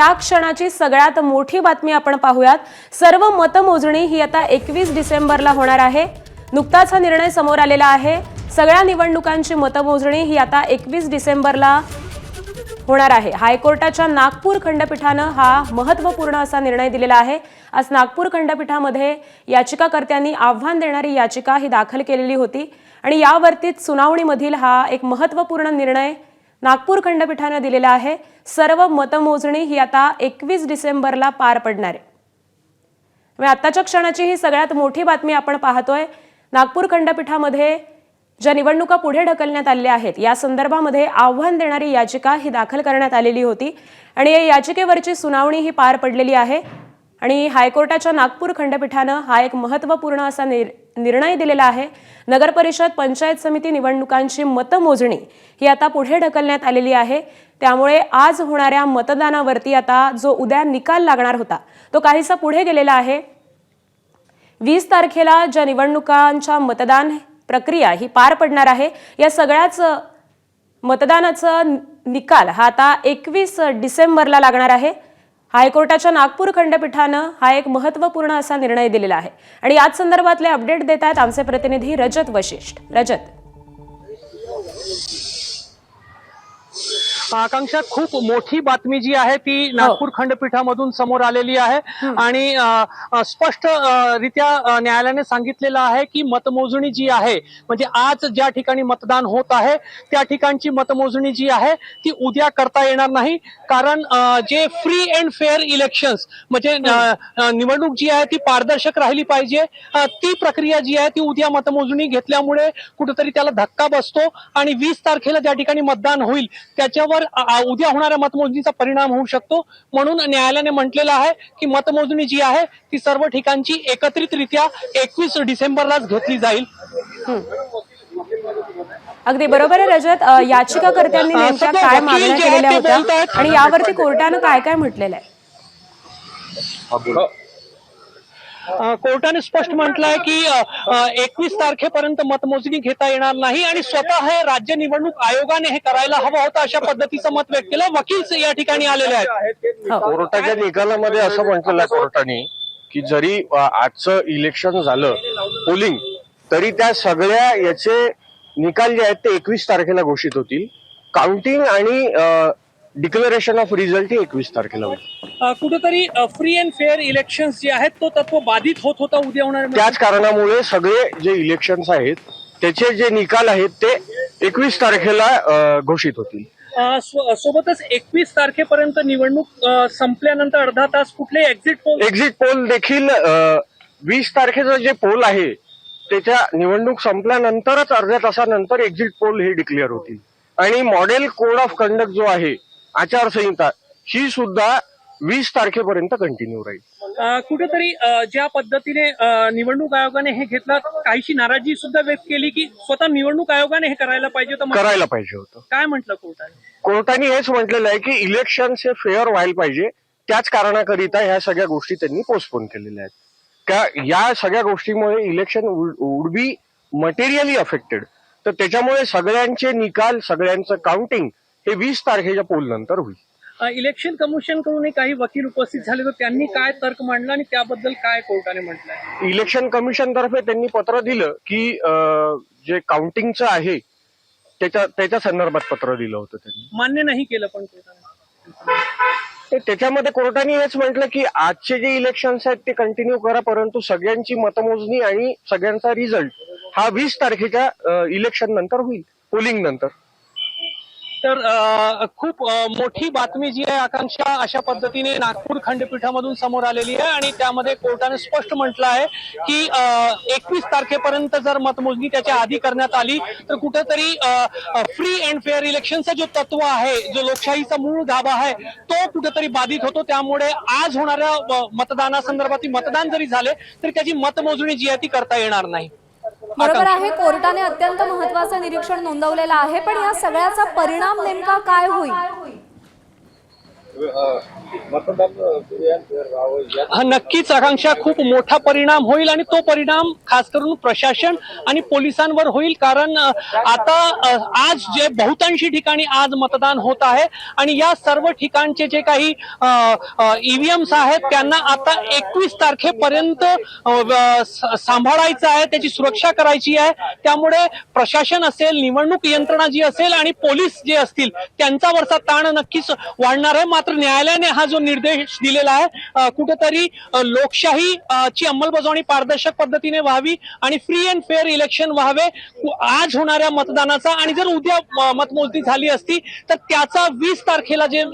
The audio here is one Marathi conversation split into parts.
या क्षणाची सगळ्यात मोठी बातमी आपण पाहूयात। सर्व मतमोजणी ही आता 21 डिसेंबरला होणार आहे। नुकताच हा निर्णय समोर आलेला आहे। सगळ्या निवडणुकांची मतमोजणी ही आता 21 डिसेंबरला होणार आहे। हायकोर्टाच्या नागपूर खंडपीठानं हा महत्त्वपूर्ण असा निर्णय दिलेला आहे। आज नागपूर खंडपीठामध्ये याचिकाकर्त्यांनी आव्हान देणारी याचिका ही दाखल केलेली होती आणि यावरतीच सुनावणीमधील हा एक महत्त्वपूर्ण निर्णय नागपूर खंडपीठाने दिलेला आहे। सर्व मतमोजणी ही आता 21 डिसेंबरला पार पडणार आहे। आताच्या क्षणाची ही सगळ्यात मोठी बातमी आपण पाहतोय। नागपूर खंडपीठामध्ये ज्या निवडणुका पुढे ढकलण्यात आलेल्या आहेत या संदर्भामध्ये आव्हान देणारी याचिका ही दाखल करण्यात आलेली होती आणि या याचिकेवरची सुनावणी ही पार पडलेली आहे आणि हायकोर्टाच्या नागपूर खंडपीठानं हा एक महत्त्वपूर्ण असा निर्णय दिलेला आहे। नगर परिषद पंचायत समिती निवडणुकांची मतमोजणी ही आता पुढे ढकलण्यात आलेली आहे। त्यामुळे आज होणाऱ्या मतदानावरती आता जो उद्या निकाल लागणार होता तो काहीसा पुढे गेलेला आहे। 20 तारखेला ज्या निवडणुकांच्या मतदान प्रक्रिया ही पार पडणार आहे या सगळ्याच मतदानाचा निकाल हा आता 21 डिसेंबरला लागणार आहे। हायकोर्टाच्या नागपूर खंडपीठानं हा एक महत्त्वपूर्ण असा निर्णय दिलेला आहे आणि याच संदर्भातले अपडेट देत आहेत आमचे प्रतिनिधी रजत वशिष्ठ। रजत, आकांक्षा, खूप मोठी बातमी जी आहे ती नागपूर खंडपीठामधून समोर आलेली आहे आणि स्पष्ट रित्या न्यायालयाने सांगितलेलं आहे की मतमोजणी जी आहे म्हणजे आज ज्या ठिकाणी मतदान होत आहे त्या ठिकाणची मतमोजणी जी आहे ती उद्या करता येणार नाही। कारण जे फ्री अँड फेअर इलेक्शन्स म्हणजे निवडणूक जी आहे ती पारदर्शक राहिली पाहिजे, ती प्रक्रिया जी आहे ती उद्या मतमोजणी घेतल्यामुळे कुठेतरी त्याला धक्का बसतो आणि 20 तारखेला ज्या ठिकाणी मतदान होईल त्याच्यावर उद्या होणाऱ्या मतमोजणीचा परिणाम होऊ शकतो। म्हणून न्यायालयाने म्हटलेलं आहे की मतमोजणी जी आहे ती सर्व ठिकाणची एकत्रितरित्या 21 डिसेंबरलाच घेतली जाईल। अगदी बरोबर आहे रजत। याचिकाकर्त्यांनी नेमक्या काय मागण्या केलेल्या होत्या आणि यावरती कोर्टाने काय काय म्हटलेलं आहे? कोर्टाने स्पष्ट म्हटलंय की 21 तारखेपर्यंत मतमोजणी घेता येणार नाही आणि स्वतः हे राज्य निवडणूक आयोगाने हे करायला हवं होतं अशा पद्धतीचं मत व्यक्त केलं। वकील या ठिकाणी आलेले आहेत। कोर्टाच्या निकालामध्ये असं म्हटलेलं आहे कोर्टाने की जरी आजचं इलेक्शन झालं पोलिंग तरी त्या सगळ्या याचे निकाल जे आहेत ते 21 तारखेला घोषित होतील। काउंटिंग आणि डिक्लेरेशन ऑफ रिझल्ट हे 21 तारखेला होईल। कुठेतरी फ्री अँड फेअर इलेक्शन्स जे आहेत तो तत्व बाधित होत होता उद्या होणार। त्याच कारणामुळे सगळे जे इलेक्शन्स आहेत त्याचे जे निकाल आहेत ते 21 तारखेला घोषित होतील। सोबतच 21 तारखेपर्यंत निवडणूक संपल्यानंतर अर्धा तास कुठले एक्झिट पोल देखील 20 तारखेचं जे पोल आहे त्याच्या निवडणूक संपल्यानंतरच अर्ध्या तासानंतर एक्झिट पोल हे डिक्लेअर होतील आणि मॉडेल कोड ऑफ कंडक्ट जो आहे आचारसंहिता ही सुद्धा 20 तारखेपर्यंत कंटिन्यू राहील। कुठेतरी ज्या पद्धतीने निवडणूक आयोगाने हे घेतलं काहीशी नाराजी सुद्धा व्यक्त केली की स्वतः निवडणूक आयोगाने हे करायला पाहिजे होतं। काय म्हटलं कोर्टाने? कोर्टाने हेच म्हटलेलं आहे की इलेक्शन हे फेअर व्हायला पाहिजे, त्याच कारणाकरिता ह्या सगळ्या गोष्टी त्यांनी पोस्टपोन केलेल्या आहेत। का या सगळ्या गोष्टीमुळे election would be materially affected, तर त्याच्यामुळे सगळ्यांचे निकाल सगळ्यांचं काउंटिंग हे 20 तारखेच्या पोल नंतर होईल। इलेक्शन कमिशन कडून काही वकील उपस्थित झाले तर त्यांनी काय तर्क मांडला आणि त्याबद्दल काय कोर्टाने म्हटलंय? इलेक्शन कमिशन तर्फे त्यांनी पत्र दिलं की जे काउंटिंगचं आहे त्याच्या संदर्भात पत्र दिलं होतं, त्यांनी मान्य नाही केलं पण कोर्टाने। त्याच्यामध्ये कोर्टाने हेच म्हटलं की आजचे जे इलेक्शन्स आहेत ते कंटिन्यू करा, परंतु सगळ्यांची मतमोजणी आणि सगळ्यांचा रिझल्ट हा 20 तारखेच्या इलेक्शन नंतर होईल, पोलिंग नंतर। तर खूप मोठी बातमी जी आहे आकांक्षा अशा पद्धतीने नागपूर खंडपीठामधून समोर आलेली आहे आणि त्यामध्ये कोर्टाने स्पष्ट म्हटलं आहे की 21 तारखेपर्यंत जर मतमोजणी त्याच्या आधी करण्यात आली तर कुठेतरी फ्री अँड फेअर इलेक्शनचा जो तत्व आहे, जो लोकशाहीचा मूळ गाभा आहे तो कुठेतरी बाधित होतो। त्यामुळे आज होणाऱ्या मतदानासंदर्भात मतदान जरी झाले तरी त्याची मतमोजणी जी आहे ती करता येणार नाही। बरोबर आहे, कोर्टाने अत्यंत महत्त्वाचं निरीक्षण नोंदवलेलं आहे, पण या सगळ्याचा परिणाम नेमका काय होईल? हा नक्कीच आकांक्षा खूप मोठा परिणाम होईल आणि तो परिणाम खास करून प्रशासन आणि पोलिसांवर होईल कारण आता आज जे बहुतांशी ठिकाणी आज मतदान होत आहे आणि या सर्व ठिकाणचे जे काही ईव्हीएम्स आहेत त्यांना आता 21 तारखेपर्यंत सांभाळायचं आहे, त्याची सुरक्षा करायची आहे. त्यामुळे प्रशासन असेल, निवडणूक यंत्रणा जी असेल आणि पोलीस जे असतील त्यांच्यावरचा ताण नक्कीच वाढणार आहे. मात्र न्यायालयाने हा जो निर्देश दिलेला आहे कुठेतरी लोकशाही ची अंमलबजावणी पारदर्शक पद्धतीने व्हावी आणि फ्री अँड फेअर इलेक्शन व्हावे. आज होणाऱ्या मतदानाचा आणि जर उद्या मतमोजणी झाली असती तर त्याचा 20 तारखेला जे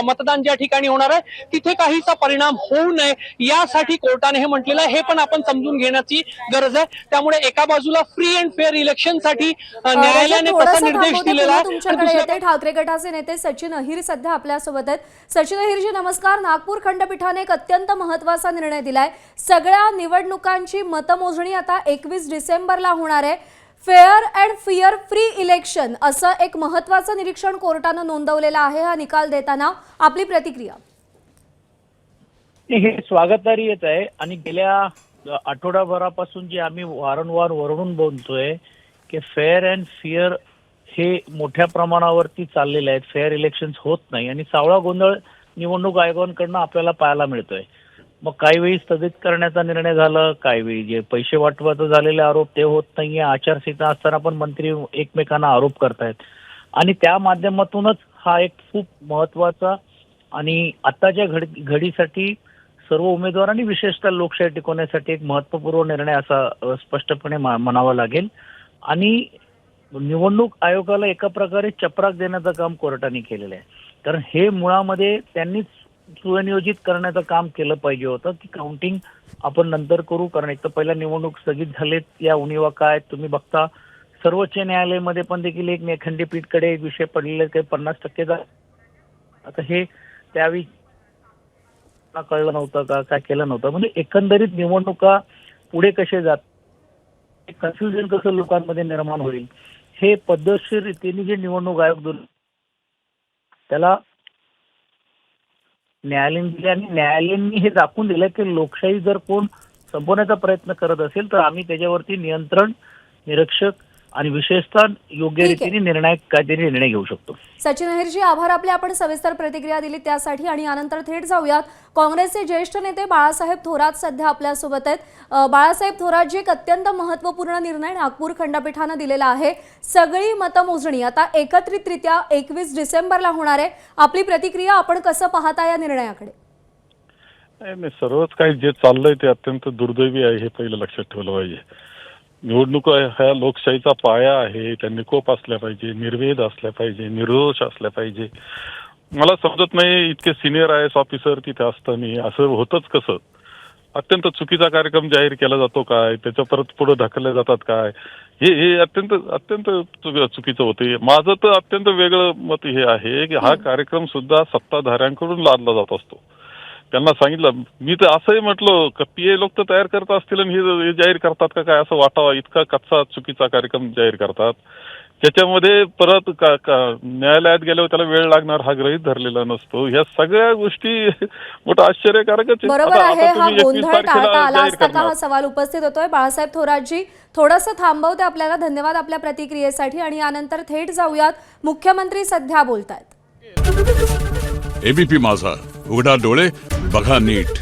मतदान ज्या ठिकाणी होणार आहे तिथे काहीसा परिणाम होऊ नये यासाठी कोर्टाने हे म्हटलेलं आहे. हे पण आपण समजून घेण्याची गरज आहे. त्यामुळे एका बाजूला फ्री अँड फेअर इलेक्शन साठी न्यायालयाने तसा निर्देश दिलेला आहे. तुमच्याकडे येते ठाकरे गटाचे नेते सचिन अहिर सध्या आपल्या सोबत आहेत. सचिन अहिरजी नमस्कार. नागपूर खंडपीठाने एक अत्यंत महत्त्वाचा निर्णय दिलाय. सगळ्या निवडणुकांची मतमोजणी आता 21 डिसेंबरला होणार आहे. Fair and fear free election असं एक महत्त्वाचं निरीक्षण कोर्टानं नोंदवलेलं आहे. हा निकाल देताना आपली प्रतिक्रिया. हे स्वागतार्हच आहे आणि गेल्या आठवडाभरापासून जे आम्ही वारंवार वरवून बोलतोय की फेअर अँड फिअर हे मोठ्या प्रमाणावरती चाललेले आहेत. फेअर इलेक्शन्स होत नाही आणि सावळा गोंधळ निवडणूक आयोगांकडनं आपल्याला पाहायला मिळतोय. मग काही वेळी स्थगित करण्याचा निर्णय झाला, काही वेळी जे पैसे वाटपाचं झालेले आरोप ते होत नाहीये. आचारसंहिता असताना पण मंत्री एकमेकांना आरोप करतायत आणि त्या माध्यमातूनच हा एक खूप महत्वाचा आणि आताच्या घडीसाठी सर्व उमेदवारांनी विशेषतः लोकशाही टिकवण्यासाठी एक महत्वपूर्ण निर्णय असा स्पष्टपणे म्हणावा लागेल. आणि निवडणूक आयोगाला एका प्रकारे चपराक देण्याचं काम कोर्टाने केलेलं आहे. कारण हे मुळामध्ये त्यांनीच सुनियोजित करण्याचं काम केलं पाहिजे होतं की काउंटिंग आपण नंतर करू. कारण एक तर पहिला निवडणूक स्थगित झालेत या उणिवा काय तुम्ही बघता. सर्वोच्च न्यायालयामध्ये पण देखील एक खंडपीठकडे विषय पडलेले काही 50% आता हे त्यावेळी कळलं नव्हतं का काय केलं नव्हतं. म्हणजे एकंदरीत निवडणुका पुढे कसे जात कन्फ्युजन कसं लोकांमध्ये निर्माण होईल हे पद्धतशीर रीतीने जे निवडणूक आयोग त्याला न्यायालयाने दिले आणि न्यायालयाने हे दाखवून दिलं की लोकशाही जर कोण संपवण्याचा प्रयत्न करत असेल तर आम्ही त्याच्यावरती नियंत्रण निरीक्षक आणि विशेषतः योग्य रीतीने निर्णायक कायदेशीर निर्णय घेऊ शकतो. सचिन अहिरजी आभार आपले. आपण सविस्तर प्रतिक्रिया दिली त्यासाठी. आणि यानंतर थेट जाऊयात. काँग्रेसचे ज्येष्ठ नेते बाळासाहेब थोरात सध्या आपल्यासोबत आहेत. बाळासाहेब थोरातजी, एक अत्यंत महत्त्वपूर्ण निर्णय नागपूर खंडपीठानं दिलेला आहे. सगळी मतमोजणी आता एकत्रितरित्या 21 डिसेंबरला होणार आहे. आपली प्रतिक्रिया, आपण कसं पाहता या निर्णयाकडे? नाही, सर्वच काही जे चाललंय ते अत्यंत दुर्दैवी आहे हे पहिलं लक्षात ठेवलं पाहिजे. निवडणूक ह्या लोकशाहीचा पाया आहे. त्या निकोप असल्या पाहिजे, निर्वेद असल्या पाहिजे, निर्दोष असल्या पाहिजे. मला समजत नाही इतके सिनियर IAS ऑफिसर तिथे असताना असं होतच कसं. अत्यंत चुकीचा कार्यक्रम जाहीर केला जातो काय, त्याच्या परत पुढे ढकलले जातात काय, हे अत्यंत अत्यंत चुकीचं होते. माझं तर अत्यंत वेगळं मत हे आहे की हा कार्यक्रम सुद्धा सत्ताधाऱ्यांकडून लादला जात असतो. त्यांना सांगितलं, मी तर असंही म्हटलं का PA लोक तर तयार करत असतील आणि हे जाहीर करतात का काय असं वाटावा. इतका कच्चा चुकीचा कार्यक्रम जाहीर करतात. त्याच्यामध्ये परत न्यायालयात गेल्यावर त्याला वेळ लागणार हा गृहीत धरलेला नसतो. ह्या सगळ्या गोष्टी मोठं आश्चर्यकारकच आहे. बरोबर आहे. हा गोंधळ टाळता आला असता का हा सवाल उपस्थित होतोय. बाळासाहेब थोरातजी, थोडंसं थांबवते आपल्याला. धन्यवाद आपल्या प्रतिक्रियेसाठी. आणि यानंतर थेट जाऊयात. मुख्यमंत्री सध्या बोलतायत. ABP माझा, उघडा डोळे बघा नीट.